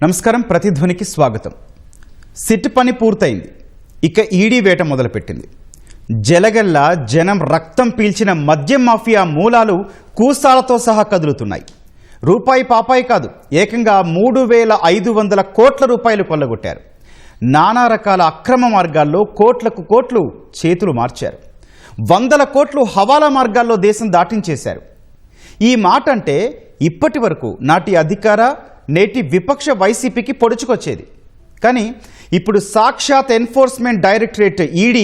నమస్కారం, ప్రతిధ్వనికి స్వాగతం. సిట్ పని పూర్తయింది, ఇక ఈడీ వేట మొదలుపెట్టింది. జలగల్లా జనం రక్తం పీల్చిన మద్యం మాఫియా మూలాలు కూసాలతో సహా కదులుతున్నాయి. రూపాయి పాపాయి కాదు, ఏకంగా 3,500 కోట్ల రూపాయలు కొల్లగొట్టారు. నానా రకాల అక్రమ మార్గాల్లో కోట్లకు కోట్లు చేతులు మార్చారు. 100 కోట్లు హవాలా మార్గాల్లో దేశం దాటించేశారు. ఈ మాట అంటే ఇప్పటి వరకు నాటి అధికార నేటి విపక్ష వైసీపీకి పొడుచుకొచ్చేది. కానీ ఇప్పుడు సాక్షాత్ ఎన్ఫోర్స్మెంట్ డైరెక్టరేట్ ఈడీ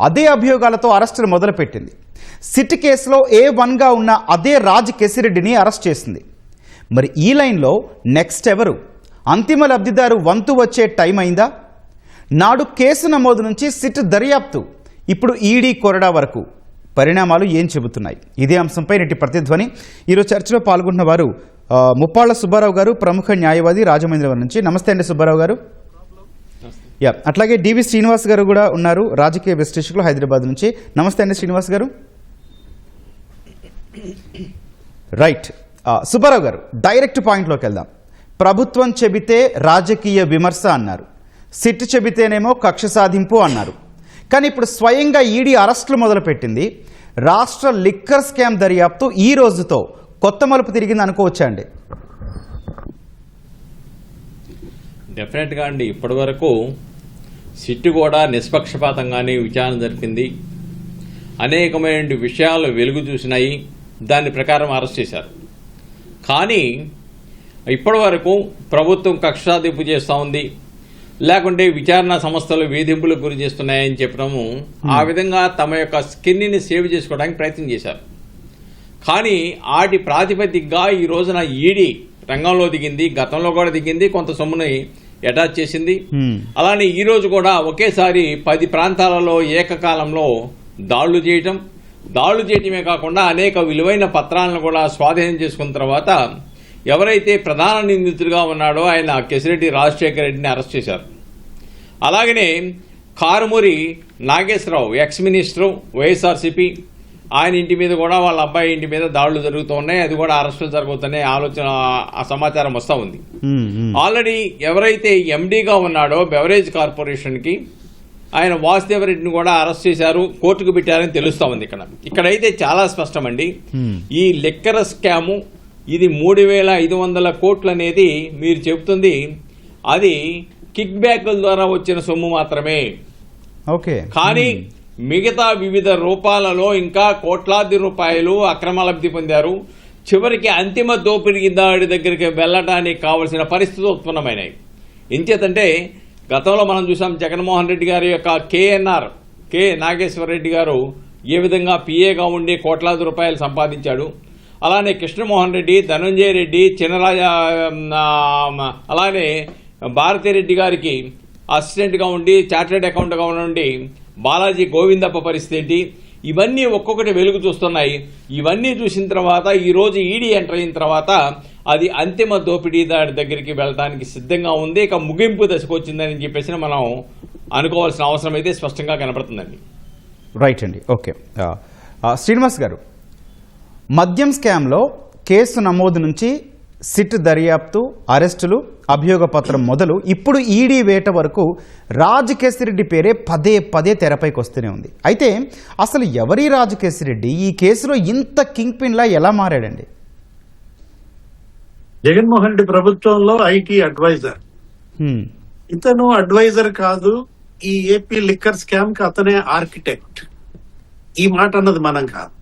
అదే అభియోగాలతో అరెస్టులు మొదలుపెట్టింది. సిట్ కేసులో A1గా ఉన్న అదే రాజ్ కేసిరెడ్డిని అరెస్ట్ చేసింది. మరి ఈ లైన్లో నెక్స్ట్ ఎవరు? అంతిమ లబ్ధిదారు వంతు వచ్చే టైం అయిందా? నాడు కేసు నమోదు నుంచి సిట్ దర్యాప్తు, ఇప్పుడు ఈడీ కొరడా వరకు పరిణామాలు ఏం చెబుతున్నాయి? ఇదే అంశంపై నేటి ప్రతిధ్వని. ఈరోజు చర్చలో పాల్గొన్న వారు ముప్పాళ్ల సుబ్బారావు గారు, ప్రముఖ న్యాయవాది, రాజమహేంద్రవరం నుంచి. నమస్తే అండి సుబ్బారావు గారు. అట్లాగే డివి శ్రీనివాస్ గారు కూడా ఉన్నారు, రాజకీయ విశ్లేషకులు, హైదరాబాద్ నుంచి. నమస్తే అండి శ్రీనివాస్ గారు. రైట్, సుబ్బారావు గారు, డైరెక్ట్ పాయింట్లోకి వెళ్దాం. ప్రభుత్వం చెబితే రాజకీయ విమర్శ అన్నారు, సిట్ చెబితేనేమో కక్ష సాధింపు అన్నారు. కానీ ఇప్పుడు స్వయంగా ఈడీ అరెస్టులు మొదలుపెట్టింది. రాష్ట్ర లిక్కర్ స్కామ్ దర్యాప్తు ఈ రోజుతో కొత్త మలుపు తిరిగింది అనుకోవచ్చా అండి? డెఫినెట్గా అండి. ఇప్పటి వరకు సిట్ కూడా నిష్పక్షపాతంగానే విచారణ జరిపింది. అనేకమైన విషయాలు వెలుగు చూసినాయి, దాని ప్రకారం అరెస్ట్ చేశారు. కానీ ఇప్పటి వరకు ప్రభుత్వం కక్ష సాధింపు చేస్తూ ఉంది, లేకుంటే విచారణ సంస్థలు వేధింపులకు గురి చేస్తున్నాయని చెప్పడము, ఆ విధంగా తమ యొక్క స్కిన్ని సేవ్ చేసుకోవడానికి ప్రయత్నం చేశారు. కానీ వాటి ప్రాతిపదికగా ఈ రోజున ఈడీ రంగంలో దిగింది. గతంలో కూడా దిగింది, కొంత సొమ్ముని అటాచ్ చేసింది. అలానే ఈ రోజు కూడా ఒకేసారి 10 ప్రాంతాలలో ఏకకాలంలో దాడులు చేయటమే కాకుండా అనేక విలువైన పత్రాలను కూడా స్వాధీనం చేసుకున్న తర్వాత ఎవరైతే ప్రధాన నిందితుడిగా ఉన్నాడో ఆయన కేసిరెడ్డి రాజశేఖర రెడ్డిని అరెస్ట్ చేశారు. అలాగనే కారుమూరి నాగేశ్వరరావు, ఎక్స్ మినిస్టరు, వైఎస్ఆర్సీపీ, ఆయన ఇంటి మీద కూడా వాళ్ళ అబ్బాయి ఇంటి మీద దాడులు జరుగుతూ ఉన్నాయి. అది కూడా అరెస్టులు జరుగుతున్నాయి ఆ సమాచారం వస్తూ ఉంది. ఆల్రెడీ ఎవరైతే ఎండీగా ఉన్నాడో బెవరేజ్ కార్పొరేషన్ కి, ఆయన వాసుదేవరెడ్డిని కూడా అరెస్ట్ చేశారు, కోర్టుకు పెట్టారని తెలుస్తా ఉంది. ఇక్కడైతే చాలా స్పష్టమండి. ఈ లిక్కర్ స్కాము ఇది 3,500 కోట్లు అనేది మీరు చెబుతుంది, అది కిక్ బ్యాక్ల ద్వారా వచ్చిన సొమ్ము మాత్రమే. ఓకే, కానీ మిగతా వివిధ రూపాలలో ఇంకా కోట్లాది రూపాయలు అక్రమ లబ్ధి పొందారు. చివరికి అంతిమ దోపిడీదారుడి దగ్గరికి వెళ్లడానికి కావలసిన పరిస్థితులు ఉత్పన్నమైనాయి. ఎంచేతంటే గతంలో మనం చూసాం, జగన్మోహన్ రెడ్డి గారి యొక్క కె నాగేశ్వరరెడ్డి గారు ఏ విధంగా పిఏగా ఉండి కోట్లాది రూపాయలు సంపాదించాడు. అలానే కృష్ణమోహన్ రెడ్డి, ధనంజయ రెడ్డి, చినరాజ, అలానే భారతిరెడ్డి గారికి అసిస్టెంట్గా ఉండి చార్టెడ్ అకౌంట్గా ఉండి బాలాజీ గోవిందప్ప పరిస్థితి ఏంటి, ఇవన్నీ ఒక్కొక్కటి వెలుగు చూస్తున్నాయి. ఇవన్నీ చూసిన తర్వాత ఈ రోజు ఈడీ ఎంటర్ అయిన తర్వాత అది అంతిమ దోపిడీదారి దగ్గరికి వెళ్ళడానికి సిద్ధంగా ఉంది, ఇక ముగింపు దశకు వచ్చిందని చెప్పేసి మనం అనుకోవాల్సిన అవసరం అయితే స్పష్టంగా కనపడుతుందండి. రైట్ అండి, ఓకే. శ్రీనివాస్ గారు, మద్యం స్కామ్లో కేసు నమోదు నుంచి సిట్ దర్యాప్తు, అరెస్టులు, అభియోగ పత్రం మొదలు ఇప్పుడు ఈడీ వేట వరకు రాజ్ కేసిరెడ్డి పేరే పదే తెరపైకి వస్తూనే ఉంది. అయితే అసలు ఎవరి రాజ్ కేసిరెడ్డి ఈ కేసులో ఇంత కింగ్ పిన్ లా ఎలా మారాడండి? జగన్మోహన్ రెడ్డి ప్రభుత్వంలో ఐటీ అడ్వైజర్. ఇతను అడ్వైజర్ కాదు, ఈ ఏపీ లిక్కర్ స్కామ్ కి అతనే ఆర్కిటెక్ట్. ఈ మాట అన్నది మనం కాదు,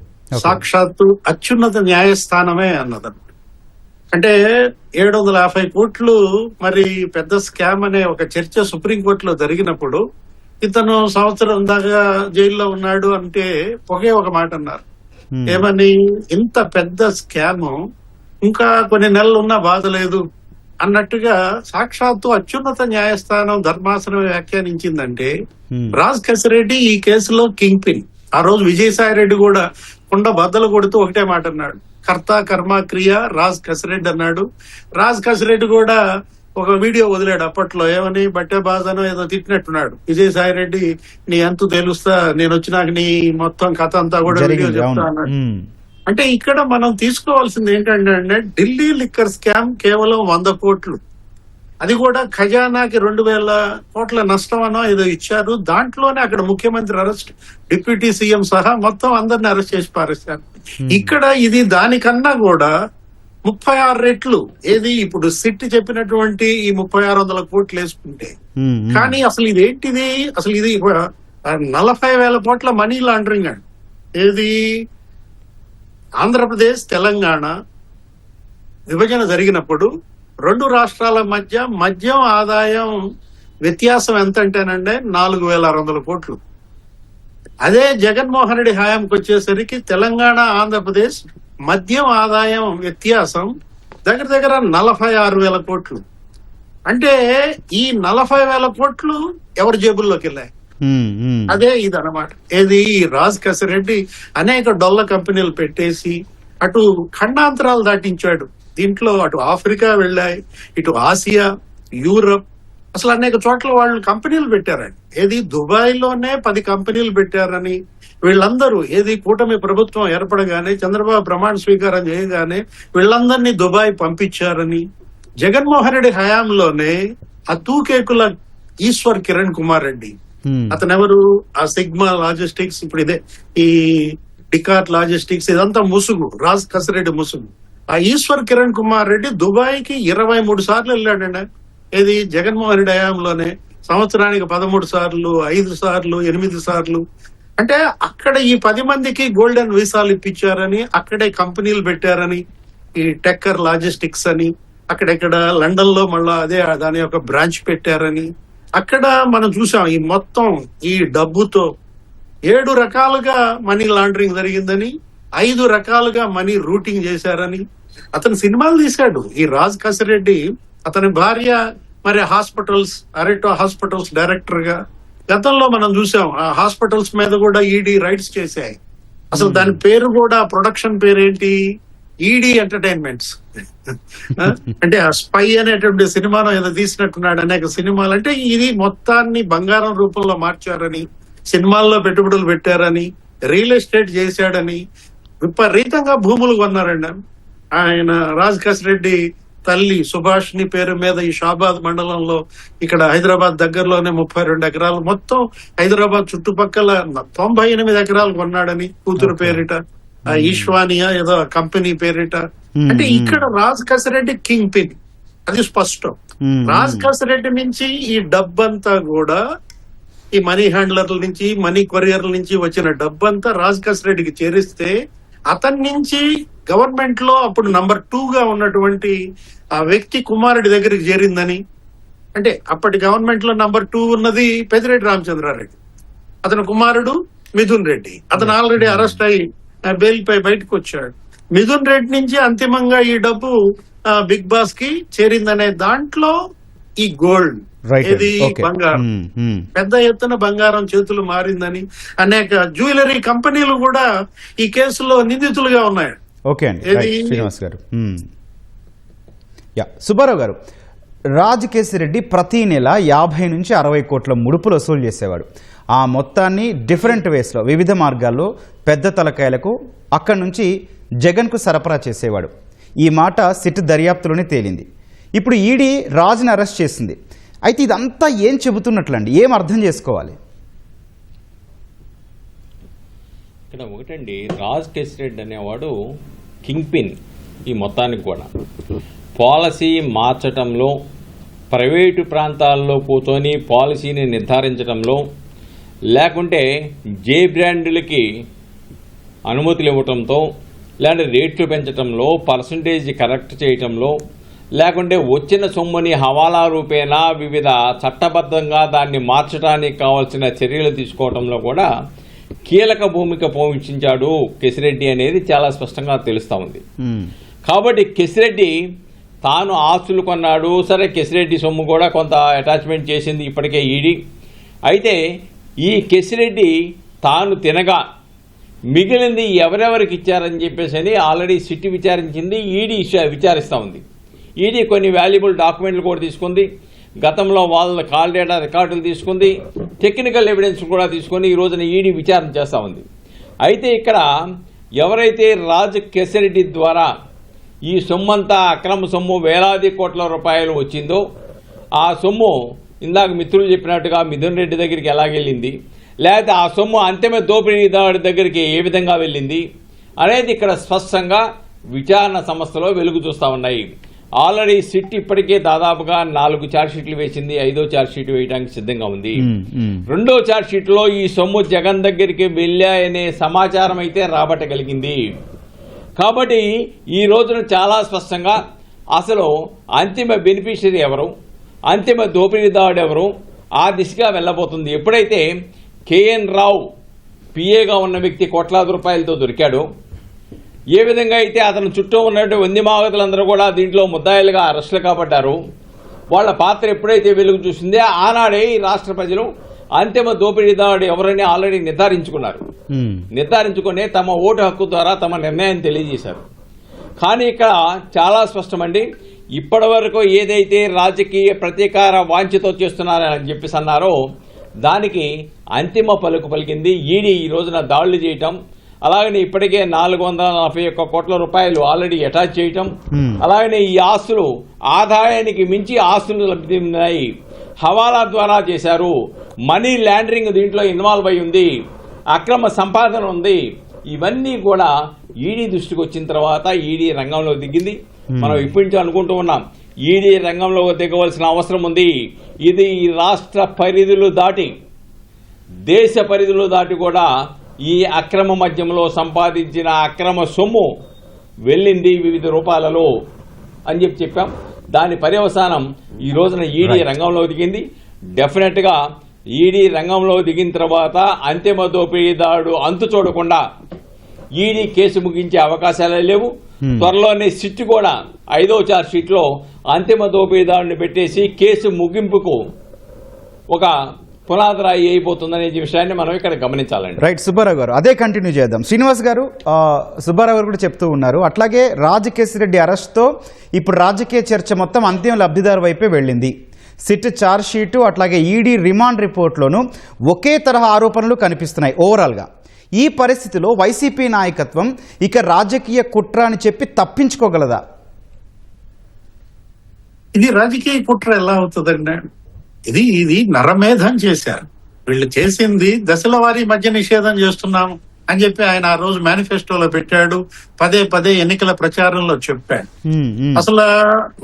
సాక్షాత్తు అత్యున్నత న్యాయస్థానమే అన్నది. అంటే 750 కోట్లు మరి పెద్ద స్కామ్ అనే ఒక చర్చ సుప్రీంకోర్టులో జరిగినప్పుడు ఇతను సంవత్సరం దాకా జైల్లో ఉన్నాడు అంటే ఒకే ఒక మాట అన్నారు, ఏమని, ఇంత పెద్ద స్కామ్ ఇంకా కొన్ని నెలలు ఉన్నా బాధ లేదు అన్నట్టుగా సాక్షాత్తు అత్యున్నత న్యాయస్థానం ధర్మాసనం వ్యాఖ్యానించిందంటే రాజ్ కేసిరెడ్డి ఈ కేసులో కింగ్ పిన్. ఆ రోజు విజయసాయి రెడ్డి కూడా కుండ బద్దలు కొడుతూ ఒకటే మాట అన్నాడు, కర్త కర్మ క్రియ రాజ్ కేసిరెడ్డి అన్నాడు. రాజ్ కేసిరెడ్డి కూడా ఒక వీడియో వదిలాడు అప్పట్లో, ఏమని, బట్టే బాధనో ఏదో తిట్టినట్టున్నాడు. విజయసాయి రెడ్డి నీ అంతు తెలుస్తా, నేను వచ్చినాక నీ మొత్తం కథ అంతా కూడా వీడియో చెప్తా అన్నాడు. అంటే ఇక్కడ మనం తీసుకోవాల్సింది ఏంటంటే ఢిల్లీ లిక్కర్ స్కామ్ కేవలం 100 కోట్లు. అది కూడా ఖజానాకి 2,000 కోట్ల నష్టం అనో ఏదో ఇచ్చారు. దాంట్లోనే అక్కడ ముఖ్యమంత్రి అరెస్ట్, డిప్యూటీ సీఎం సహా మొత్తం అందరిని అరెస్ట్ చేసి పారేశారు. ఇక్కడ ఇది దానికన్నా కూడా 36 రెట్లు. ఏది ఇప్పుడు సిట్ చెప్పినటువంటి ఈ 3600 కోట్లు వేసుకుంటే, కానీ అసలు ఇదేంటిది, అసలు ఇది 40,000 కోట్ల మనీ లాండరింగ్ అండి. ఏది ఆంధ్రప్రదేశ్ తెలంగాణ విభజన జరిగినప్పుడు 2 రాష్ట్రాల మధ్య మద్యం ఆదాయం వ్యత్యాసం ఎంత అంటేనండి 4,600 కోట్లు. అదే జగన్మోహన్ రెడ్డి హయాంకి వచ్చేసరికి తెలంగాణ ఆంధ్రప్రదేశ్ మద్యం ఆదాయం వ్యత్యాసం దగ్గర దగ్గర 46,000 కోట్లు. అంటే ఈ 40,000 కోట్లు ఎవరి జేబుల్లోకి వెళ్ళాయి. అదే ఇది అన్నమాట. ఏది రాజ్ కసిరెడ్డి అనేక డొల్ల కంపెనీలు పెట్టేసి అటు ఖండాంతరాలు దాటించాడు. దీంట్లో అటు ఆఫ్రికా వెళ్ళాయి, ఇటు ఆసియా, యూరప్, అసలు అనేక చోట్ల వాళ్ళు కంపెనీలు పెట్టారండి. ఏది దుబాయ్ లోనే 10 కంపెనీలు పెట్టారని వీళ్ళందరూ, ఏది కూటమి ప్రభుత్వం ఏర్పడగానే చంద్రబాబు ప్రమాణ స్వీకారం చేయగానే వీళ్ళందరినీ దుబాయ్ పంపించారని, జగన్మోహన్ రెడ్డి హయాంలోనే ఆ తూకేకుల ఈశ్వర్ కిరణ్ కుమార్ రెడ్డి, అతను ఎవరు, ఆ సిగ్మా లాజిస్టిక్స్, ఇప్పుడు ఇదే ఈ డికాట్ లాజిస్టిక్స్, ఇదంతా ముసుగు, రాజ్ కసిరెడ్డి ముసుగు. ఆ ఈశ్వర్ కిరణ్ కుమార్ రెడ్డి దుబాయ్ కి 23 సార్లు వెళ్ళాడండి. ఏది జగన్మోహన్ రెడ్డి హయాంలోనే సంవత్సరానికి 13 సార్లు, 5 సార్లు, 8 సార్లు. అంటే అక్కడ ఈ 10 మందికి గోల్డెన్ వీసాలు ఇప్పించారని, అక్కడే కంపెనీలు పెట్టారని, ఈ టెక్కర్ లాజిస్టిక్స్ అని, అక్కడెక్కడ లండన్ లో మళ్ళా అదే దాని యొక్క బ్రాంచ్ పెట్టారని, అక్కడ మనం చూసాం ఈ మొత్తం ఈ డబ్బుతో 7 రకాలుగా మనీ లాండరింగ్ జరిగిందని, 5 రకాలుగా మనీ రూటింగ్ చేశారని. అతను సినిమాలు తీశాడు ఈ రాజ్ కసిరెడ్డి. అతని భార్య మరి హాస్పిటల్స్, అరెటో హాస్పిటల్స్ డైరెక్టర్ గా గతంలో మనం చూసాం. ఆ హాస్పిటల్స్ మీద కూడా ఈడీ రైట్స్ చేశాయి. అసలు దాని పేరు కూడా, ప్రొడక్షన్ పేరు ఏంటి, ఈడీ ఎంటర్టైన్మెంట్స్. అంటే ఆ స్పై అనేటువంటి సినిమాలో ఏదో తీసినట్టున్నాడు, అనేక సినిమాలు. అంటే ఇది మొత్తాన్ని బంగారం రూపంలో మార్చారని, సినిమాల్లో పెట్టుబడులు పెట్టారని, రియల్ ఎస్టేట్ చేశాడని, విపరీతంగా భూములు కొన్నారండి ఆయన. రాజ్ కసిరెడ్డి తల్లి సుభాష్ని పేరు మీద ఈ షాబాద్ మండలంలో ఇక్కడ హైదరాబాద్ దగ్గరలోనే 32 ఎకరాలు, మొత్తం హైదరాబాద్ చుట్టుపక్కల 98 ఎకరాలు కొన్నాడని కూతురు పేరిట, ఈశ్వానియా ఏదో కంపెనీ పేరిట. అంటే ఇక్కడ రాజ్ కసిరెడ్డి కింగ్ పిన్, అది స్పష్టం. రాజ్ కసిరెడ్డి నుంచి ఈ డబ్బంతా కూడా, ఈ మనీ హ్యాండ్లర్ల నుంచి, మనీ కొరియర్ల నుంచి వచ్చిన డబ్బంతా రాజ్ కసిరెడ్డికి చేరిస్తే, అతని నుంచి గవర్నమెంట్ లో అప్పుడు నంబర్ 2 గా ఉన్నటువంటి ఆ వ్యక్తి కుమారుడి దగ్గరికి చేరిందని. అంటే అప్పటి గవర్నమెంట్ లో నంబర్ 2 ఉన్నది పెద్దిరెడ్డి రామచంద్రారెడ్డి, అతని కుమారుడు మిథున్ రెడ్డి. అతను ఆల్రెడీ అరెస్ట్ అయి బెయిల్ పై బయటకు వచ్చాడు. మిథున్ రెడ్డి నుంచి అంతిమంగా ఈ డబ్బు బిగ్ బాస్ కి చేరిందనే దాంట్లో ఈ గోల్డ్, ఇది బంగారం, పెద్ద ఎత్తున బంగారం చేతులు మారిందని అనేక జ్యువెలరీ కంపెనీలు కూడా ఈ కేసులో నిందితులుగా ఉన్నాయి. ఓకే అండి, శ్రీనివాస్ గారు. సుబ్బారావు గారు, రాజ్ కేసిరెడ్డి ప్రతి నెల 50 నుంచి 60 కోట్ల ముడుపులు వసూలు చేసేవాడు. ఆ మొత్తాన్ని డిఫరెంట్ వేస్లో, వివిధ మార్గాల్లో పెద్ద తలకాయలకు అక్కడి నుంచి జగన్కు సరఫరా చేసేవాడు. ఈ మాట సిట్ దర్యాప్తులోనే తేలింది. ఇప్పుడు ఈడీ రాజ్ని అరెస్ట్ చేసింది. అయితే ఇదంతా ఏం చెబుతున్నట్లండి, ఏం అర్థం చేసుకోవాలి? ఇక్కడ ఒకటండి, రాజ్ కేసిరెడ్డి అనేవాడు కింగ్ పిన్ ఈ మొత్తానికి కూడా. పాలసీ మార్చటంలో, ప్రైవేటు ప్రాంతాల్లో కూర్చొని పాలసీని నిర్ధారించడంలో, లేకుంటే జే బ్రాండ్లకి అనుమతులు ఇవ్వటంతో, లేదంటే రేట్లు పెంచడంలో, పర్సంటేజ్ కరెక్ట్ చేయటంలో, లేకుంటే వచ్చిన సొమ్ముని హవాలా రూపేణా వివిధ చట్టబద్ధంగా దాన్ని మార్చడానికి కావాల్సిన చర్యలు తీసుకోవడంలో కూడా కీలక భూమిక పోషించాడు కేసిరెడ్డి అనేది చాలా స్పష్టంగా తెలుస్తూ ఉంది. కాబట్టి కేసిరెడ్డి తాను ఆస్తులు కొన్నాడు, సరే కేసిరెడ్డి సొమ్ము కూడా కొంత అటాచ్మెంట్ చేసింది ఇప్పటికే ఈడీ. అయితే ఈ కేసిరెడ్డి తాను తినగా మిగిలింది ఎవరెవరికి ఇచ్చారని చెప్పేసి ఆల్రెడీ సిట్ విచారించింది, ఈడీ విచారిస్తూ ఉంది. ఈడీ కొన్ని వాల్యుబుల్ డాక్యుమెంట్లు కూడా తీసుకుంది, గతంలో వాళ్ళ కాల్ డేటా రికార్డులు తీసుకుంది, టెక్నికల్ ఎవిడెన్స్ కూడా తీసుకొని ఈ రోజున ఈడీ విచారణ చేస్తూ ఉంది. అయితే ఇక్కడ ఎవరైతే రాజ్ కేసిరెడ్డి ద్వారా ఈ సొమ్మంతా అక్రమ సొమ్ము వేలాది కోట్ల రూపాయలు వచ్చిందో ఆ సొమ్ము ఇందాక మిత్రులు చెప్పినట్టుగా మిథున్ రెడ్డి దగ్గరికి ఎలాగెళ్ళింది, లేకపోతే ఆ సొమ్ము అంతిమ దోపిడీదారుడి దగ్గరికి ఏ విధంగా వెళ్ళింది అనేది ఇక్కడ స్పష్టంగా విచారణ సంస్థలో వెలుగు చూస్తూ ఉన్నాయి. ఆల్రెడీ సిట్ ఇప్పటికే దాదాపుగా 4 ఛార్జ్షీట్లు వేసింది, 5వ ఛార్జ్షీట్ వేయడానికి సిద్ధంగా ఉంది. 2వ ఛార్జ్షీట్లో ఈ సొమ్ము జగన్ దగ్గరికి వెళ్ళాయనే సమాచారం అయితే రాబట్టగలిగింది. కాబట్టి ఈ రోజున చాలా స్పష్టంగా అసలు అంతిమ బెనిఫిషియరీ ఎవరు, అంతిమ దోపిడీదారుడు ఎవరు ఆ దిశగా వెళ్ళబోతుంది. ఎప్పుడైతే కేఎన్ రావు పిఏగా ఉన్న వ్యక్తి కోట్లాది రూపాయలతో దొరికాడు, ఏ విధంగా అయితే అతను చుట్టూ ఉన్నట్టు వందిమాగతులందరూ కూడా దీంట్లో ముద్దాయిలుగా అరెస్టులు కాబడ్డారు, వాళ్ళ పాత్ర ఎప్పుడైతే వెలుగు చూసిందే ఆనాడే ఈ రాష్ట్ర ప్రజలు అంతిమ దోపిడీదారుడు ఎవరని ఆల్రెడీ నిర్ధారించుకున్నారు. నిర్ధారించుకునే తమ ఓటు హక్కు ద్వారా తమ నిర్ణయం తెలియజేశారు. కానీ ఇక్కడ చాలా స్పష్టమండి, ఇప్పటి వరకు ఏదైతే రాజకీయ ప్రతీకార వాంఛతో చేస్తున్నారని చెప్పేసి అన్నారో దానికి అంతిమ పలుకు పలికింది ఈడీ ఈ రోజున దాడులు చేయటం, అలాగనే ఇప్పటికే 441 కోట్ల రూపాయలు ఆల్రెడీ అటాచ్ చేయటం, అలాగనే ఈ ఆస్తులు ఆదాయానికి మించి ఆస్తులు లభిస్తున్నాయి, హవాలా ద్వారా చేశారు, మనీ లాండరింగ్ దీంట్లో ఇన్వాల్వ్ అయి ఉంది, అక్రమ సంపాదన ఉంది. ఇవన్నీ కూడా ఈడీ దృష్టికి వచ్చిన తర్వాత ఈడీ రంగంలో దిగింది. మనం ఇప్పటి నుంచి అనుకుంటూ ఉన్నాం ఈడీ రంగంలో దిగవలసిన అవసరం ఉంది. ఇది ఈ రాష్ట్ర పరిధులు దాటి దేశ పరిధులు దాటి కూడా ఈ అక్రమ మద్యంలో సంపాదించిన అక్రమ సొమ్ము వెళ్ళింది వివిధ రూపాలలో అని చెప్పాం. దాని పర్యవసానం ఈ రోజున ఈడీ రంగంలో దిగింది. డెఫినెట్గా ఈడీ రంగంలో దిగిన తర్వాత అంతిమ దోపిడీదారుడు అంతు చూడకుండా ఈడీ కేసు ముగించే అవకాశాలే లేవు. త్వరలోనే సిట్ కూడా 5వ ఛార్జ్షీట్లో అంతిమ దోపిడీదారుని పెట్టేసి కేసు ముగింపుకు ఒక పునాదిరాయి అయిపోతుందనే విషయాన్ని మనం ఇక్కడ గమనించాలండి. రైట్, సుబ్బారావు గారు అదే కంటిన్యూ చేద్దాం. శ్రీనివాస్ గారు, సుబ్బారావు గారు కూడా చెప్తూ ఉన్నారు, అట్లాగే రాజకేశిరెడ్డి అరెస్ట్తో ఇప్పుడు రాజకీయ చర్చ మొత్తం అంతిమ లబ్ధిదారు వైపే వెళ్ళింది. సిట్ ఛార్జ్షీటు అట్లాగే ఈడీ రిమాండ్ రిపోర్ట్లోనూ ఒకే తరహా ఆరోపణలు కనిపిస్తున్నాయి ఓవరాల్గా. ఈ పరిస్థితిలో వైసీపీ నాయకత్వం ఇక రాజకీయ కుట్ర అని చెప్పి తప్పించుకోగలదా? ఇది రాజకీయ కుట్ర ఎలా అవుతుందండి? ఇది నరమేధం చేశారు. వీళ్ళు చేసింది దశల వారీ మద్య నిషేధం చేస్తున్నాము అని చెప్పి ఆయన ఆ రోజు మేనిఫెస్టోలో పెట్టాడు, పదే ఎన్నికల ప్రచారంలో చెప్పాడు. అసలు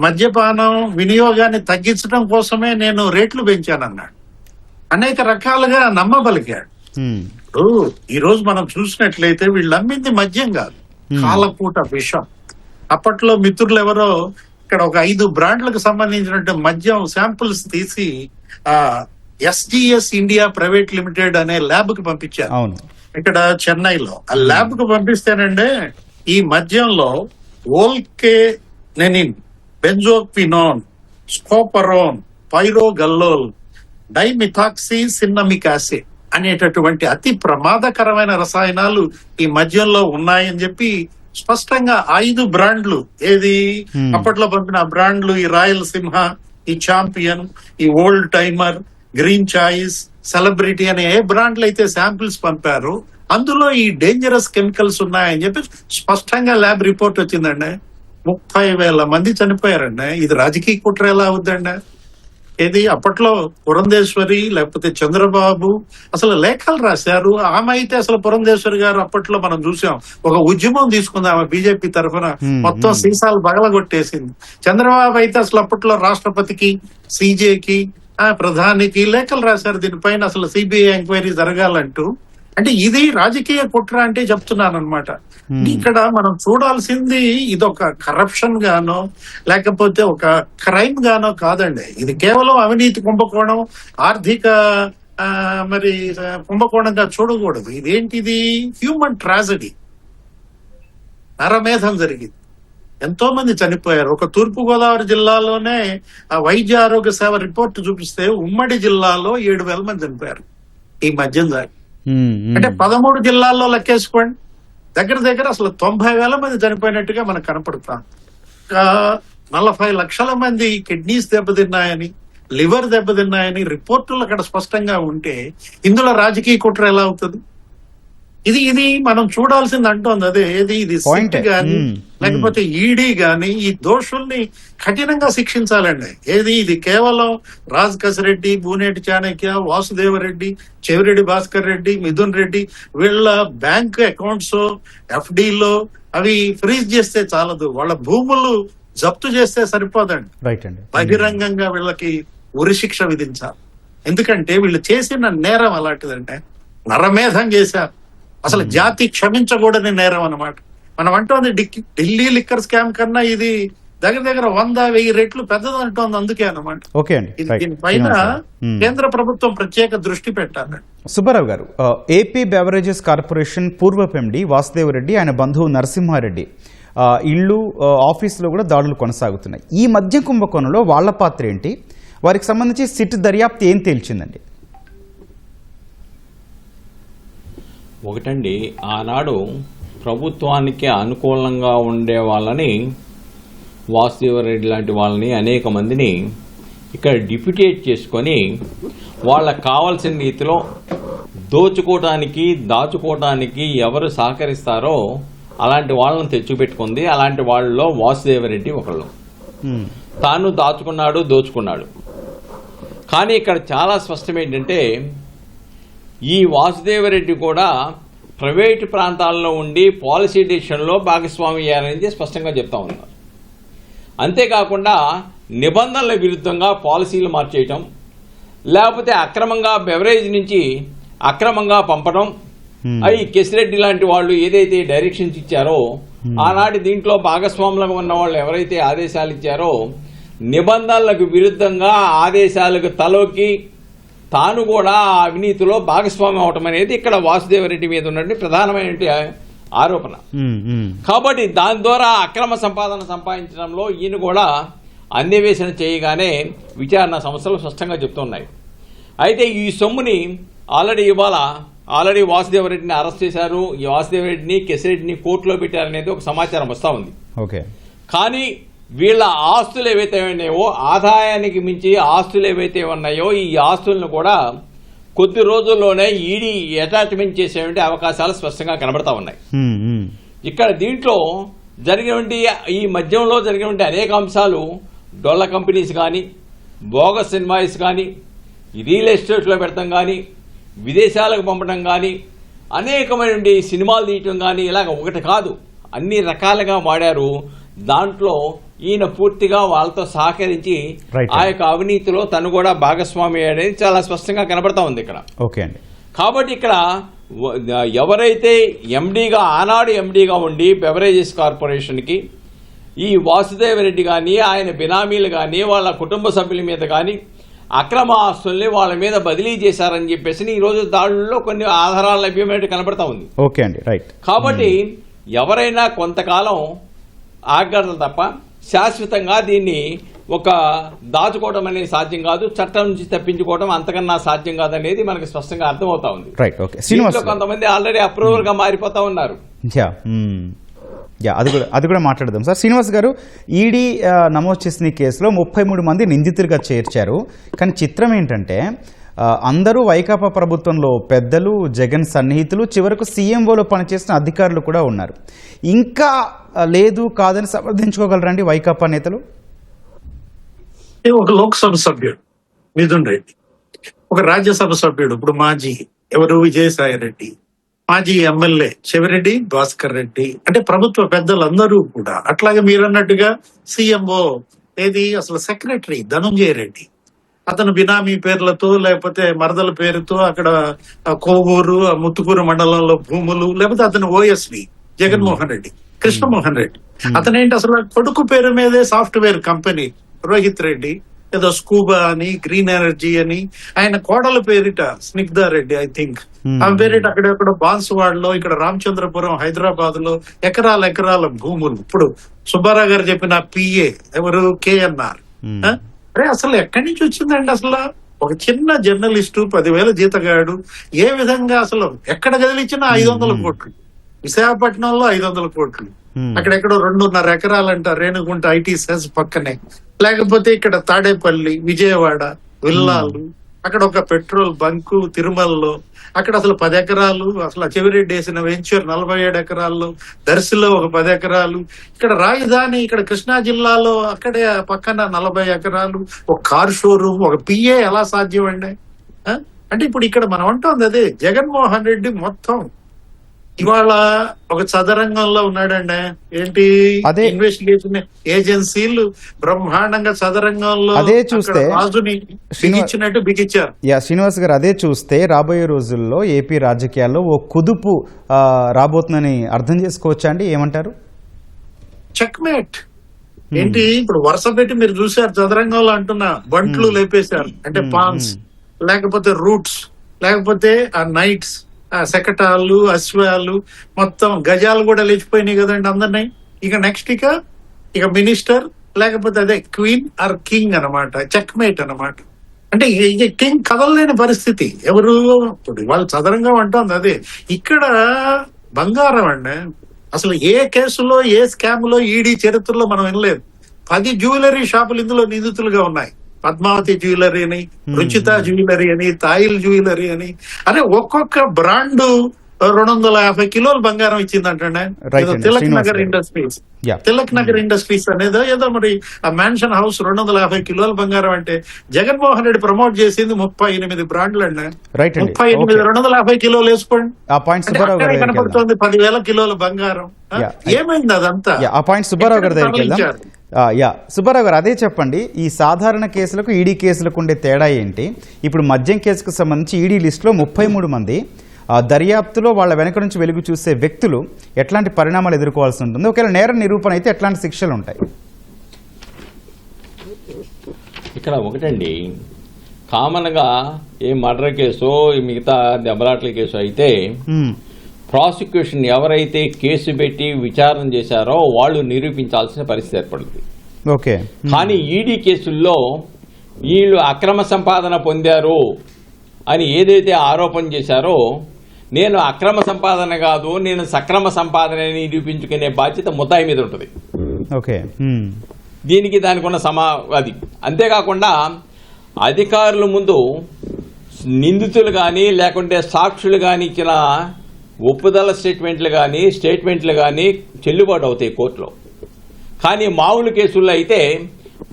మద్యపానం వినియోగాన్ని తగ్గించడం కోసమే నేను రేట్లు పెంచానన్నాడు. అనేక రకాలుగా నమ్మబలికాడు. ఈ రోజు మనం చూసినట్లయితే వీళ్ళు అమ్మింది మద్యం కాదు, కాలపూట విషం. అప్పట్లో మిత్రులు ఎవరో ఇక్కడ ఒక 5 బ్రాండ్లకు సంబంధించినట్టు మద్యం శాంపుల్స్ తీసి ఎస్జిఎస్ ఇండియా ప్రైవేట్ లిమిటెడ్ అనే ల్యాబ్ కి పంపించారు ఇక్కడ చెన్నైలో. ఆ ల్యాబ్ కు పంపిస్తేనంటే ఈ మద్యంలో ఓల్కేనెనిన్, బెంజోక్వినోన్, స్కోపరోన్, పైరోగల్లోల్, డైమిథాక్సీ సిన్నమిక్ యాసిడ్ అనేటటువంటి అతి ప్రమాదకరమైన రసాయనాలు ఈ మద్యంలో ఉన్నాయని చెప్పి స్పష్టంగా 5 బ్రాండ్లు, ఏది అప్పట్లో పంపిన బ్రాండ్లు, ఈ రాయలసీమ, ఈ ఛాంపియన్, ఈ old timer, green choice, celebrity అనే ఏ బ్రాండ్లు అయితే శాంపిల్స్ పంపారు అందులో ఈ డేంజరస్ కెమికల్స్ ఉన్నాయని చెప్పి స్పష్టంగా ల్యాబ్ రిపోర్ట్ వచ్చిందండి. 30,000 మంది చనిపోయారండి. ఇది రాజకీయ కుట్ర ఎలా అవుద్దండి? ఏది అప్పట్లో పురంధేశ్వరి లేకపోతే చంద్రబాబు అసలు లేఖలు రాశారు. ఆమె అయితే అసలు పురంధేశ్వరి గారు అప్పట్లో మనం చూసాం, ఒక ఉద్యమం తీసుకుంది ఆమె బీజేపీ తరఫున, మొత్తం సీసాలు బగలగొట్టేసింది. చంద్రబాబు అయితే అసలు అప్పట్లో రాష్ట్రపతికి, సీజేకి, ప్రధానికి లేఖలు రాశారు దీనిపైన అసలు సిబిఐ ఎంక్వైరీ జరగాలంటూ. అంటే ఇది రాజకీయ కుట్ర అంటే చెప్తున్నాను అనమాట. ఇక్కడ మనం చూడాల్సింది ఇదొక కరప్షన్ గానో లేకపోతే ఒక క్రైమ్ గానో కాదండి. ఇది కేవలం అవినీతి కుంభకోణం, ఆర్థిక మరి కుంభకోణంగా చూడకూడదు. ఇదేంటిది? హ్యూమన్ ట్రాజడీ, నరమేధం జరిగింది. ఎంతో మంది చనిపోయారు. ఒక తూర్పు గోదావరి జిల్లాలోనే ఆ వైద్య ఆరోగ్య సేవ రిపోర్ట్ చూపిస్తే ఉమ్మడి జిల్లాలో 7,000 మంది చనిపోయారు ఈ మద్యం దాడి. అంటే 13 జిల్లాల్లో లెక్కేసుకోండి, దగ్గర అసలు 90,000 మంది చనిపోయినట్టుగా మనకు కనపడతాం. 40 లక్షల మంది కిడ్నీస్ దెబ్బతిన్నాయని, లివర్ దెబ్బతిన్నాయని రిపోర్టులు అక్కడ స్పష్టంగా ఉంటే ఇందులో రాజకీయ కుట్ర ఎలా అవుతుంది? ఇది మనం చూడాల్సింది అంటోంది అదే. ఏది ఇది Point. సిట్ గాని లేకపోతే ఈడీ గాని ఈ దోషుల్ని కఠినంగా శిక్షించాలండి. ఇది కేవలం రాజ్ కసిరెడ్డి, బూనేటి చాణక్య, వాసుదేవరెడ్డి, చెవిరెడ్డి భాస్కర్ రెడ్డి, మిథున్ రెడ్డి వీళ్ళ బ్యాంక్ అకౌంట్స్ ఎఫ్డీలో అవి ఫ్రీజ్ చేస్తే చాలదు, వాళ్ళ భూములు జప్తు చేస్తే సరిపోదండి. రైట్ అండి. బహిరంగంగా వీళ్ళకి ఉరి శిక్ష విధించాలి. ఎందుకంటే వీళ్ళు చేసిన నేరం అలాంటిదంటే నరమేధం చేశారు. అసలు జాతి క్షమించకూడని నేరం అన్నమాట. మనం అంటోంది ఢిల్లీ లిక్కర్ స్కామ్ కన్నా ఇది దగ్గర 100,000 రెట్లు పెద్దది అంటోంది. అందుకే అన్నమాట. ఓకే అండి. రైట్. దీనిపైన కేంద్ర ప్రభుత్వం ప్రత్యేక దృష్టి పెట్టాలి. సుబ్బారావు గారు, ఏపీ బెవరేజెస్ కార్పొరేషన్ పూర్వపు ఎండి వాసుదేవ్ రెడ్డి, ఆయన బంధువు నరసింహారెడ్డి ఇళ్ళు, ఆఫీసులో కూడా దాడులు కొనసాగుతున్నాయి. ఈ మద్యం కుంభకోణంలో వాళ్ళ పాత్ర ఏంటి? వారికి సంబంధించి సిట్ దర్యాప్తు ఏం తేల్చిందండి? ఒకటండి, ఆనాడు ప్రభుత్వానికి అనుకూలంగా ఉండే వాళ్ళని, వాసుదేవరెడ్డి లాంటి వాళ్ళని అనేక మందిని ఇక్కడ డిప్యూటేట్ చేసుకొని వాళ్ళకు కావాల్సిన రీతిలో దోచుకోవటానికి, దాచుకోవటానికి ఎవరు సహకరిస్తారో అలాంటి వాళ్ళని తెచ్చిపెట్టుకుంది. అలాంటి వాళ్ళలో వాసుదేవరెడ్డి ఒకళ్ళు. తాను దాచుకున్నాడు, దోచుకున్నాడు. కానీ ఇక్కడ చాలా స్పష్టం ఏంటంటే ఈ వాసుదేవరెడ్డి కూడా ప్రైవేటు ప్రాంతాల్లో ఉండి పాలసీ డెసిషన్లో భాగస్వామి అయ్యారనేది స్పష్టంగా చెప్తా ఉన్నారు. అంతేకాకుండా నిబంధనల విరుద్ధంగా పాలసీలు మార్చేయటం, లేకపోతే అక్రమంగా బెవరేజ్ నుంచి అక్రమంగా పంపడం, అవి కెసిరెడ్డి లాంటి వాళ్ళు ఏదైతే డైరెక్షన్స్ ఇచ్చారో ఆనాటి దీంట్లో భాగస్వాములుగా ఉన్న వాళ్ళు ఎవరైతే ఆదేశాలు ఇచ్చారో నిబంధనలకు విరుద్ధంగా ఆదేశాలకు తలోకి తాను కూడా ఆ అవినీతిలో భాగస్వామి అవటం అనేది ఇక్కడ వాసుదేవరెడ్డి మీద ఉన్నటువంటి ప్రధానమైన ఆరోపణ. కాబట్టి దాని ద్వారా అక్రమ సంపాదన సంపాదించడంలో ఈయన కూడా అన్వేషణ చేయగానే విచారణ సంస్థలు స్పష్టంగా చెప్తున్నాయి. అయితే ఈ సొమ్ముని ఆల్రెడీ వాసుదేవరెడ్డిని అరెస్ట్ చేశారు. ఈ వాసుదేవరెడ్డిని, కెసిరెడ్డిని కోర్టులో పెట్టారనేది ఒక సమాచారం వస్తా ఉంది. ఓకే. కానీ వీళ్ళ ఆస్తులు ఏవైతే ఉన్నాయో, ఆదాయానికి మించి ఆస్తులు ఏవైతే ఉన్నాయో, ఈ ఆస్తులను కూడా కొద్ది రోజుల్లోనే ఈడీ అటాచ్మెంట్ చేసేటువంటి అవకాశాలు స్పష్టంగా కనబడతా ఉన్నాయి. ఇక్కడ దీంట్లో జరిగినటువంటి ఈ మధ్యంలో జరిగినటువంటి అనేక అంశాలు, డొల్ల కంపెనీస్ కానీ, బోగస్ ఇన్వాయిస్ కానీ, రియల్ ఎస్టేట్లో పెడతాం కానీ, విదేశాలకు పంపడం కానీ, అనేకమైనటువంటి సినిమాలు తీయటం కానీ, ఇలాగ ఒకటి కాదు అన్ని రకాలుగా వాడారు. దాంట్లో ఈయన పూర్తిగా వాళ్ళతో సహకరించి ఆ యొక్క అవినీతిలో తను కూడా భాగస్వామి అనేది చాలా స్పష్టంగా కనబడతా ఉంది ఇక్కడ. ఓకే అండి. కాబట్టి ఇక్కడ ఎవరైతే ఆనాడు ఎండీగా ఉండి బెవరేజెస్ కార్పొరేషన్కి ఈ వాసుదేవరెడ్డి కానీ, ఆయన బినామీలు కానీ, వాళ్ళ కుటుంబ సభ్యుల మీద కానీ అక్రమ ఆస్తుల్ని వాళ్ళ మీద బదిలీ చేశారని చెప్పేసి ఈ రోజు దాడుల్లో కొన్ని ఆధారాలు లభ్యమైనట్టు కనబడతా ఉంది. ఓకే అండి. రైట్. కాబట్టి ఎవరైనా కొంతకాలం ఆగడం తప్ప శాశ్వతంగా దీన్ని ఒక దాచుకోవడం అనేది సాధ్యం కాదు, చట్టం నుంచి తప్పించుకోవడం అంతకన్నా సాధ్యం కాదనేది మనకి స్పష్టంగా అర్థమవుతా ఉంది. రైట్. ఓకే. శ్రీనివాస్, కొంతమంది ఆల్రెడీ అప్రూవల్ గా మారిపోతా ఉన్నారు. అది కూడా మాట్లాడదాం సార్. శ్రీనివాస్ గారు, ఈడీ నమోదు చేసిన ఈ కేసులో 33 మంది నిందితులుగా చేర్చారు. కానీ చిత్రం ఏంటంటే అందరూ వైకాపా ప్రభుత్వంలో పెద్దలు, జగన్ సన్నిహితులు, చివరకు సీఎంఓలో పనిచేసిన అధికారులు కూడా ఉన్నారు. ఇంకా లేదు కాదని సమర్థించుకోగలరండి వైకాపా నేతలు? ఒక లోక్సభ సభ్యుడు మిథున్ రెడ్డి, ఒక రాజ్యసభ సభ్యుడు ఇప్పుడు మాజీ విజయసాయి రెడ్డి, మాజీ ఎమ్మెల్యే చెవిరెడ్డి భాస్కర్ రెడ్డి, అంటే ప్రభుత్వ పెద్దలందరూ కూడా. అట్లాగే మీరన్నట్టుగా సీఎంఓ అసలు సెక్రటరీ ధనుంజయ రెడ్డి, అతను బినామీ పేర్లతో లేకపోతే మరదల పేరుతో అక్కడ కోవూరు, ముత్తుకూరు మండలంలో భూములు, లేకపోతే అతను ఓఎస్వి జగన్మోహన్ రెడ్డి, కృష్ణమోహన్ రెడ్డి, అతనేంటి అసలు కొడుకు పేరు మీదే సాఫ్ట్వేర్ కంపెనీ రోహిత్ రెడ్డి, ఏదో స్కూబా అని, గ్రీన్ ఎనర్జీ అని, ఆయన కోడల పేరిట స్నిగ్ధా రెడ్డి, ఐ థింక్ ఆమె పేరిట అక్కడెక్కడ బాన్సువాడలో, ఇక్కడ రామచంద్రపురం, హైదరాబాద్ లో ఎకరాల భూములు. ఇప్పుడు సుబ్బారావు గారు చెప్పిన పిఏ కేఎన్ఆర్, అరే అసలు ఎక్కడి నుంచి వచ్చిందండి? అసలు ఒక చిన్న జర్నలిస్టు 10,000 జీతగాడు ఏ విధంగా అసలు ఎక్కడ కదిలిచ్చినా 500 కోట్లు, విశాఖపట్నంలో 500 కోట్లు, అక్కడెక్కడో 2.5 ఎకరాలంట రేణుగుంట ఐటీ సెస్ పక్కనే, లేకపోతే ఇక్కడ తాడేపల్లి, విజయవాడ విల్లాలు, అక్కడ ఒక పెట్రోల్ బంకు తిరుమలలో, అక్కడ అసలు 10 ఎకరాలు, అసలు చెవిరెడ్డి వేసిన వెంచర్ 47 ఎకరాల్లో, దర్శిలో ఒక 10 ఎకరాలు, ఇక్కడ రాజధాని ఇక్కడ కృష్ణా జిల్లాలో అక్కడే పక్కన 40 ఎకరాలు, ఒక కార్ షోరూమ్, ఒక పిఏ ఎలా సాధ్యం అండి? అంటే ఇప్పుడు ఇక్కడ మనం అంటుంది అదే, జగన్మోహన్ రెడ్డి మొత్తం ఇవాళ ఒక చదరంగంలో ఉన్నాడండి. ఏంటి అదే ఇన్వెస్టిగేషన్ ఏజెన్సీలు బ్రహ్మాండంగా చదరంగంలో అదే చూస్తే రాజుని బిగించినట్టు బిగించారు. శ్రీనివాస్ గారు, అదే చూస్తే రాబోయే రోజుల్లో ఏపీ రాజకీయాల్లో ఓ కుదుపు రాబోతుందని అర్థం చేసుకోవచ్చా అండి? ఏమంటారు? చెక్మేట్ ఏంటి ఇప్పుడు వరుస పెట్టి మీరు చూసారు చదరంగంలో అంటున్నా, బంట్లు లేపేశారు. అంటే పాన్స్, లేకపోతే రూట్స్, లేకపోతే ఆ నైట్స్, శకటాలు, అశ్వాలు, మొత్తం గజాలు కూడా లేచిపోయినాయి కదండి అందరినీ. ఇక నెక్స్ట్ ఇక మినిస్టర్, లేకపోతే అదే క్వీన్ ఆర్ కింగ్ అన్నమాట. చెక్మేట్ అన్నమాట. అంటే కింగ్ కదలలేని పరిస్థితి. ఎవరు ఇప్పుడు వాళ్ళు చదరంగం అంటుంది అదే. ఇక్కడ బంగారం అండి. అసలు ఏ కేసులో ఏ స్కామ్ లో ఈడీ చరిత్రలో మనం వినలేదు. 10 జ్యువెలరీ షాపులు ఇందులో నిందితులుగా ఉన్నాయి. పద్మావతి జ్యువెలరీ అని, రుచిత జ్యువెలరీ అని, తాయిల్ జ్యువెలరీ అని, అరే ఒక్కొక్క బ్రాండ్ 250 కిలోలు బంగారం ఇచ్చిందంటే. తిలక్ నగర్ ఇండస్ట్రీస్, తిలక్ నగర్ ఇండస్ట్రీస్ అనేది ఏదో మరి ఆ మ్యాన్షన్ హౌస్ 250 కిలోల బంగారం అంటే జగన్మోహన్ రెడ్డి ప్రమోట్ చేసింది 38 బ్రాండ్లు అండి. 38 250 కిలోలు వేసుకోండి. కనపడుతుంది 10,000 కిలోల బంగారం. ఏమైంది అదంతా? ఆ పాయింట్ సుబ్బారావు గారి దగ్గరికి వెళ్దాం. సుబ్బారావు గారు, అదే చెప్పండి, ఈ సాధారణ కేసులకు ఈడీ కేసులకు ఉండే తేడా ఏంటి? ఇప్పుడు మద్యం కేసుకు సంబంధించి ఈడీ లిస్టులో 33 మంది, దర్యాప్తులో వాళ్ళ వెనక నుంచి వెలుగు చూసే వ్యక్తులు ఎట్లాంటి పరిణామాలు ఎదుర్కోవాల్సి ఉంటుంది? ఒకవేళ నేర నిరూపణ అయితే ఎట్లాంటి శిక్షలు ఉంటాయి? ఇక్కడ ఒకటండి, కామన్గా ఏ మర్డర్ కేసు, మిగతా దెబ్బలాట్ల కేసు అయితే ప్రాసిక్యూషన్ ఎవరైతే కేసు పెట్టి విచారణ చేశారో వాళ్ళు నిరూపించాల్సిన పరిస్థితి ఏర్పడుతుంది. ఓకే. కానీ ఈడీ కేసుల్లో వీళ్ళు అక్రమ సంపాదన పొందారు అని ఏదైతే ఆరోపణ చేశారో, నేను అక్రమ సంపాదన కాదు, నేను సక్రమ సంపాదన నిరూపించుకునే బాధ్యత ముద్దాయి మీద ఉంటుంది. ఓకే. దీనికి దానికి ఉన్న అది అంతేకాకుండా అధికారుల ముందు నిందితులు కానీ లేకుంటే సాక్షులు కానీ ఇచ్చిన ఒప్పుదల స్టేట్మెంట్లు కానీ చెల్లుబాటు అవుతాయి కోర్టులో. కానీ మామూలు కేసుల్లో అయితే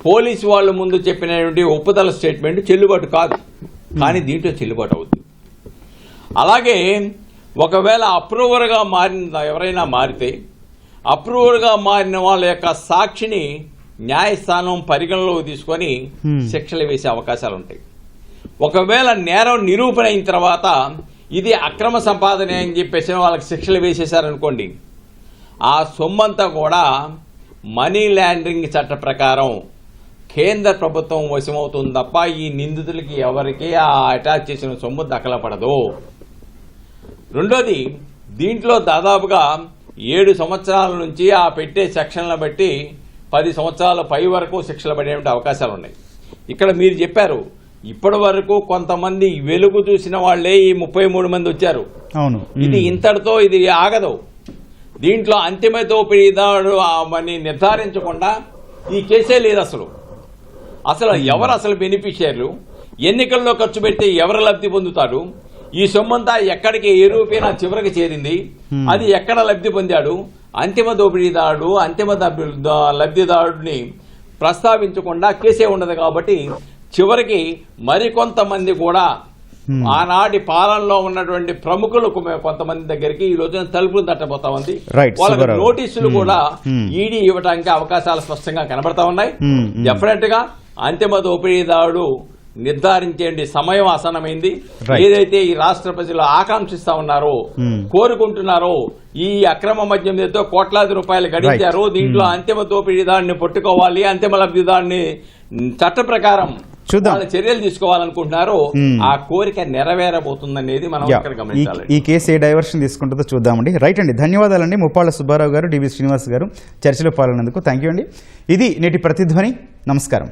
పోలీసు వాళ్ళ ముందు చెప్పినటువంటి ఒప్పుదల స్టేట్మెంట్ చెల్లుబాటు కాదు, కానీ దీంట్లో చెల్లుబాటు అవుతుంది. అలాగే ఒకవేళ అప్రూవర్గా ఎవరైనా మారితే అప్రూవర్గా మారిన వాళ్ళ యొక్క సాక్షిని న్యాయస్థానం పరిగణలోకి తీసుకొని శిక్షలు వేసే అవకాశాలు ఉంటాయి. ఒకవేళ నేరం నిరూపణ అయిన తర్వాత ఇది అక్రమ సంపాదన అని చెప్పేసి వాళ్ళకి శిక్షలు వేసేశారనుకోండి, ఆ సొమ్మంతా కూడా మనీ లాండరింగ్ చట్ట ప్రకారం కేంద్ర ప్రభుత్వం వశమవుతుంది తప్ప ఈ నిందితులకి ఎవరికి ఆ అటాచ్ చేసిన సొమ్ము దక్కలపడదు. రెండోది, దీంట్లో దాదాపుగా 7 సంవత్సరాల నుంచి ఆ పెట్టే సెక్షన్లను బట్టి 10 సంవత్సరాల పై వరకు శిక్షలు పడే అవకాశాలు ఉన్నాయి. ఇక్కడ మీరు చెప్పారు, ఇప్పటి వరకు కొంతమంది వెలుగు చూసిన వాళ్లే ఈ 33 మంది వచ్చారు. అవును. ఇది ఇంతటితో ఇది ఆగదు. దీంట్లో అంతిమ దోపిడీదారుడు అని నిర్ధారించకుండా ఈ కేసే లేదు. అసలు ఎవరు అసలు బెనిఫిషియర్లు, ఎన్నికల్లో ఖర్చు పెడితే ఎవరు లబ్ధి పొందుతారు, ఈ సొమ్మంతా ఎక్కడికి ఏ రూపేనా చివరికి చేరింది, అది ఎక్కడ లబ్ధి పొందాడు, అంతిమ దోపిడీదారుడు అంతిమ లబ్ధిదారుడిని ప్రస్తావించకుండా కేసే ఉండదు. కాబట్టి చివరికి మరికొంతమంది కూడా ఆనాటి పాలనలో ఉన్నటువంటి ప్రముఖులు కొంతమంది దగ్గరికి ఈ రోజున తలుపులు తట్టబోతా ఉంది. వాళ్ళకి నోటీసులు కూడా ఈడీ ఇవ్వడానికి అవకాశాలు స్పష్టంగా కనబడతా ఉన్నాయి. డెఫినెట్ గా అంతిమ దోపిడీదారుడు నిర్ధారించేంటి సమయం ఆసన్నమైంది. ఏదైతే ఈ రాష్ట్ర ప్రజలు ఆకాంక్షిస్తా ఉన్నారో, కోరుకుంటున్నారో, ఈ అక్రమ మద్యంతో కోట్లాది రూపాయలు గడించారు, దీంట్లో అంతిమ దోపిడీదారుని పట్టుకోవాలి, అంతిమ లబ్ధిదారుని చట్ట ప్రకారం చర్యలు తీసుకోవాలనుకుంటున్నారు. ఆ కోరిక నెరవేరబోతుందనేది మనం ఇక్కడ గమనించాలి. ఈ కేసు ఏ డైవర్షన్ తీసుకుంటుందో చూద్దామండి. రైట్ అండి, ధన్యవాదాలండి ముప్పాళ్ల సుబ్బారావు గారు, డివి శ్రీనివాస్ గారు చర్చలో పాల్గొన్నందుకు. థ్యాంక్ యూ అండి. ఇది నేటి ప్రతిధ్వని. నమస్కారం.